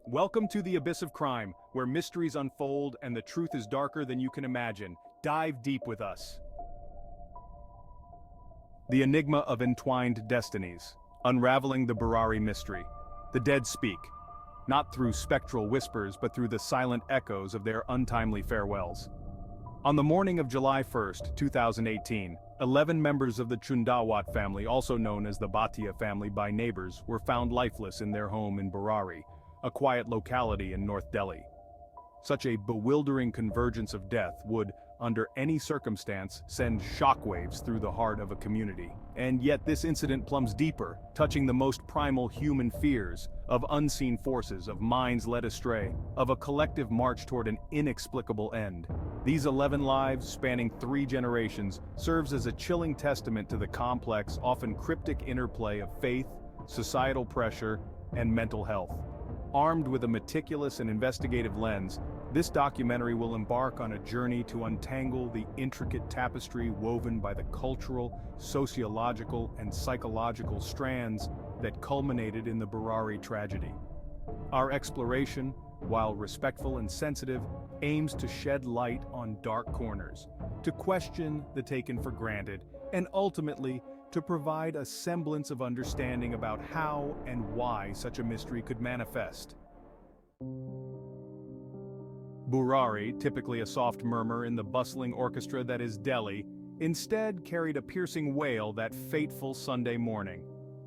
Welcome to the abyss of crime, where mysteries unfold and the truth is darker than you can imagine. Dive deep with us. The enigma of entwined destinies. Unraveling the Burari Mystery. The dead speak, not through spectral whispers but through the silent echoes of their untimely farewells. On the morning of July 1, 2018, 11 members of the Chundawat family, also known as the Bhatia family by neighbors, were found lifeless in their home in Burari, a quiet locality in North Delhi. Such a bewildering convergence of death would, under any circumstance, send shockwaves through the heart of a community. And yet this incident plumbs deeper, touching the most primal human fears, of unseen forces, of minds led astray, of a collective march toward an inexplicable end. These 11 lives, spanning 3 generations, serves as a chilling testament to the complex, often cryptic interplay of faith, societal pressure, and mental health. Armed with a meticulous and investigative lens, this documentary will embark on a journey to untangle the intricate tapestry woven by the cultural, sociological, and psychological strands that culminated in the Burari tragedy. Our exploration, while respectful and sensitive, aims to shed light on dark corners, to question the taken for granted, and ultimately, to provide a semblance of understanding about how and why such a mystery could manifest. Burari, typically a soft murmur in the bustling orchestra that is Delhi, instead carried a piercing wail that fateful Sunday morning.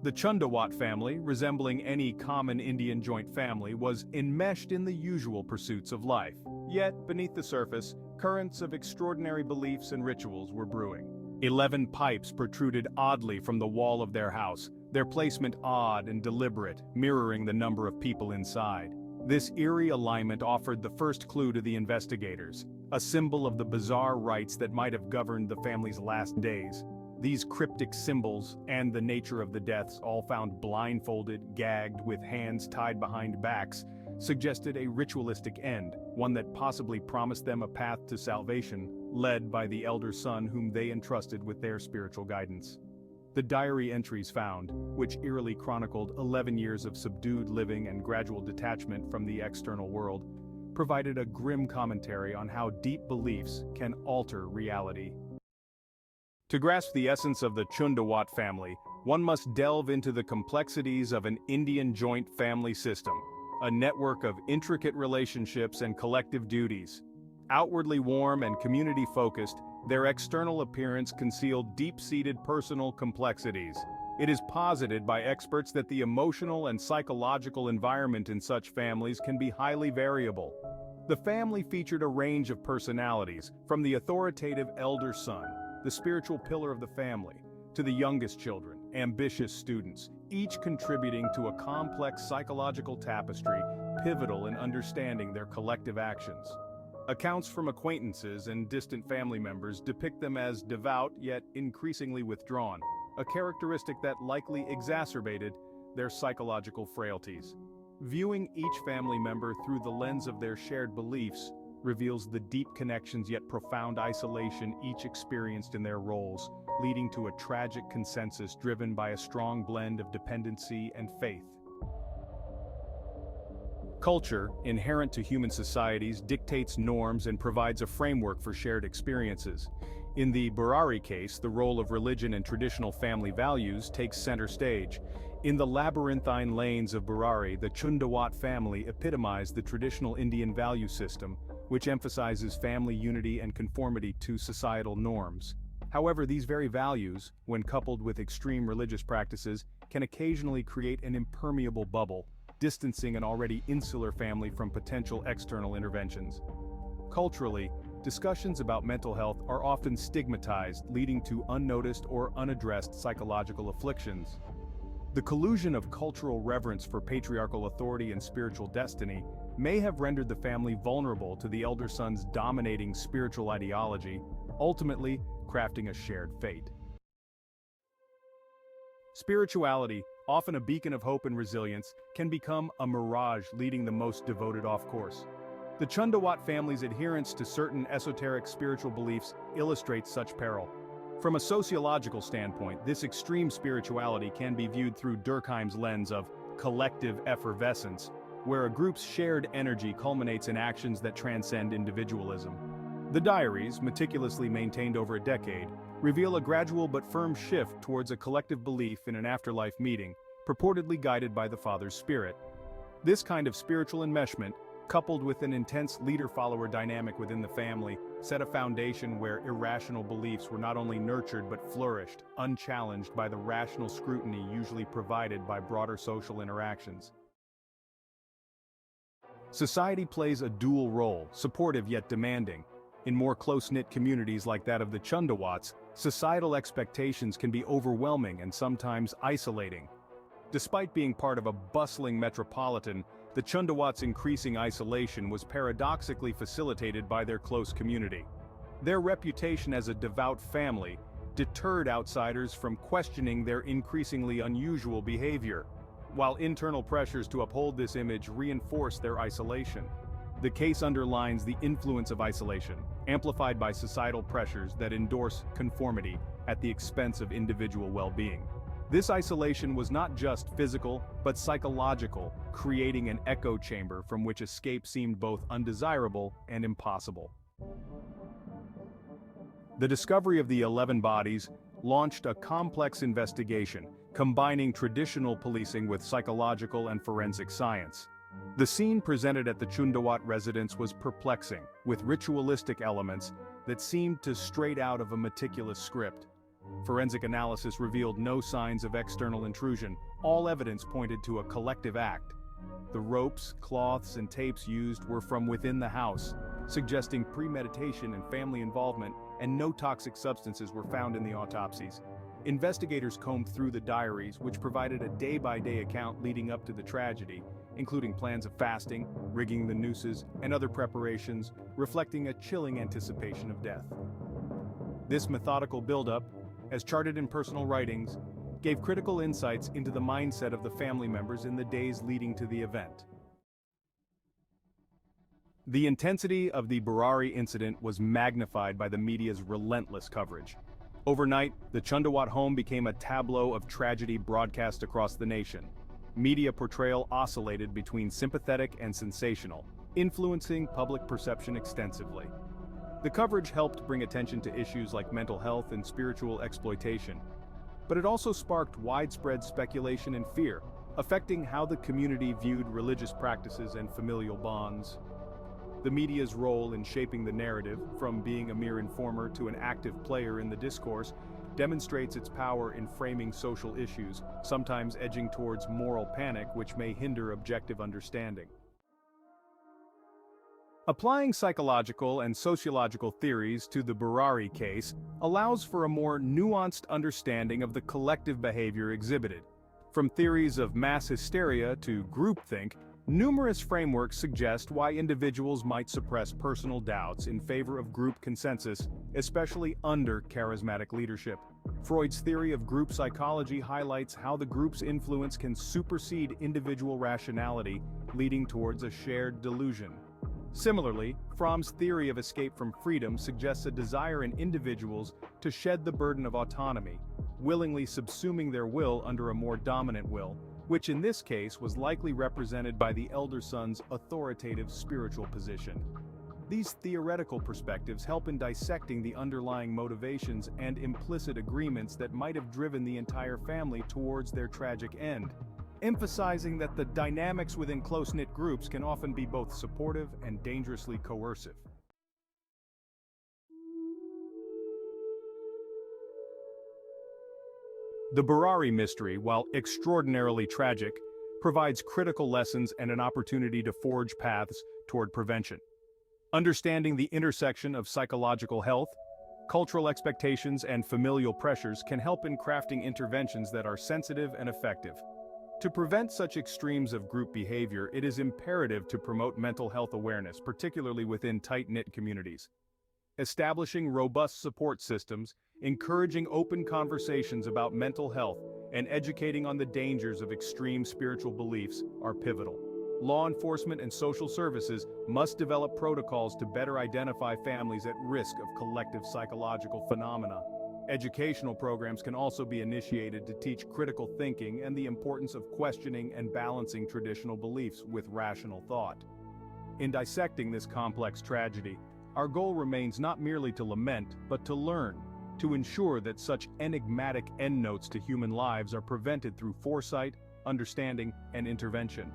The Chundawat family, resembling any common Indian joint family, was enmeshed in the usual pursuits of life. Yet, beneath the surface, currents of extraordinary beliefs and rituals were brewing. 11 pipes protruded oddly from the wall of their house, their placement odd and deliberate, mirroring the number of people inside. This eerie alignment offered the first clue to the investigators, a symbol of the bizarre rites that might have governed the family's last days. These cryptic symbols, and the nature of the deaths, all found blindfolded, gagged, with hands tied behind backs, suggested a ritualistic end, one that possibly promised them a path to salvation, led by the elder son whom they entrusted with their spiritual guidance. The diary entries found, which eerily chronicled 11 years of subdued living and gradual detachment from the external world, provided a grim commentary on how deep beliefs can alter reality. To grasp the essence of the Chundawat family, one must delve into the complexities of an Indian joint family system, a network of intricate relationships and collective duties. Outwardly warm and community-focused, their external appearance concealed deep-seated personal complexities. It is posited by experts that the emotional and psychological environment in such families can be highly variable. The family featured a range of personalities, from the authoritative elder son, the spiritual pillar of the family, to the youngest children, ambitious students, each contributing to a complex psychological tapestry pivotal in understanding their collective actions. Accounts from acquaintances and distant family members depict them as devout yet increasingly withdrawn, a characteristic that likely exacerbated their psychological frailties. Viewing each family member through the lens of their shared beliefs reveals the deep connections yet profound isolation each experienced in their roles, leading to a tragic consensus driven by a strong blend of dependency and faith. Culture, inherent to human societies, dictates norms and provides a framework for shared experiences. In the Burari case, the role of religion and traditional family values takes center stage. In the labyrinthine lanes of Burari, the Chundawat family epitomized the traditional Indian value system, which emphasizes family unity and conformity to societal norms. However, these very values, when coupled with extreme religious practices, can occasionally create an impermeable bubble, distancing an already insular family from potential external interventions. Culturally, discussions about mental health are often stigmatized, leading to unnoticed or unaddressed psychological afflictions. The collusion of cultural reverence for patriarchal authority and spiritual destiny may have rendered the family vulnerable to the elder son's dominating spiritual ideology, ultimately crafting a shared fate. Spirituality, often a beacon of hope and resilience, can become a mirage, leading the most devoted off course. The Chundawat family's adherence to certain esoteric spiritual beliefs illustrates such peril. From a sociological standpoint, this extreme spirituality can be viewed through Durkheim's lens of collective effervescence, where a group's shared energy culminates in actions that transcend individualism. The diaries, meticulously maintained over a decade, reveal a gradual but firm shift towards a collective belief in an afterlife meeting, purportedly guided by the Father's Spirit. This kind of spiritual enmeshment, coupled with an intense leader-follower dynamic within the family, set a foundation where irrational beliefs were not only nurtured but flourished, unchallenged by the rational scrutiny usually provided by broader social interactions. Society plays a dual role, supportive yet demanding. In more close-knit communities like that of the Chundawats, societal expectations can be overwhelming and sometimes isolating. Despite being part of a bustling metropolitan, the Chundawats' increasing isolation was paradoxically facilitated by their close community. Their reputation as a devout family deterred outsiders from questioning their increasingly unusual behavior, while internal pressures to uphold this image reinforced their isolation. The case underlines the influence of isolation, amplified by societal pressures that endorse conformity at the expense of individual well-being. This isolation was not just physical, but psychological, creating an echo chamber from which escape seemed both undesirable and impossible. The discovery of the 11 bodies launched a complex investigation, combining traditional policing with psychological and forensic science. The scene presented at the Chundawat residence was perplexing, with ritualistic elements that seemed to stray out of a meticulous script. Forensic analysis revealed no signs of external intrusion. All evidence pointed to a collective act. The ropes, cloths, and tapes used were from within the house, suggesting premeditation and family involvement, and no toxic substances were found in the autopsies. Investigators combed through the diaries, which provided a day-by-day account leading up to the tragedy, including plans of fasting, rigging the nooses, and other preparations, reflecting a chilling anticipation of death. This methodical buildup, as charted in personal writings, gave critical insights into the mindset of the family members in the days leading to the event. The intensity of the Burari incident was magnified by the media's relentless coverage. Overnight, the Chundawat home became a tableau of tragedy broadcast across the nation. Media portrayal oscillated between sympathetic and sensational, influencing public perception extensively. The coverage helped bring attention to issues like mental health and spiritual exploitation, but it also sparked widespread speculation and fear, affecting how the community viewed religious practices and familial bonds. The media's role in shaping the narrative, from being a mere informer to an active player in the discourse, demonstrates its power in framing social issues, sometimes edging towards moral panic which may hinder objective understanding. Applying psychological and sociological theories to the Burari case allows for a more nuanced understanding of the collective behavior exhibited. From theories of mass hysteria to groupthink, numerous frameworks suggest why individuals might suppress personal doubts in favor of group consensus, especially under charismatic leadership. Freud's theory of group psychology highlights how the group's influence can supersede individual rationality, leading towards a shared delusion. Similarly, Fromm's theory of escape from freedom suggests a desire in individuals to shed the burden of autonomy, willingly subsuming their will under a more dominant will, which in this case was likely represented by the elder son's authoritative spiritual position. These theoretical perspectives help in dissecting the underlying motivations and implicit agreements that might have driven the entire family towards their tragic end, emphasizing that the dynamics within close-knit groups can often be both supportive and dangerously coercive. The Burari mystery, while extraordinarily tragic, provides critical lessons and an opportunity to forge paths toward prevention. Understanding the intersection of psychological health, cultural expectations, and familial pressures can help in crafting interventions that are sensitive and effective. To prevent such extremes of group behavior, it is imperative to promote mental health awareness, particularly within tight-knit communities. Establishing robust support systems, encouraging open conversations about mental health, and educating on the dangers of extreme spiritual beliefs are pivotal. Law enforcement and social services must develop protocols to better identify families at risk of collective psychological phenomena. Educational programs can also be initiated to teach critical thinking and the importance of questioning and balancing traditional beliefs with rational thought. In dissecting this complex tragedy, our goal remains not merely to lament, but to learn, to ensure that such enigmatic endnotes to human lives are prevented through foresight, understanding, and intervention.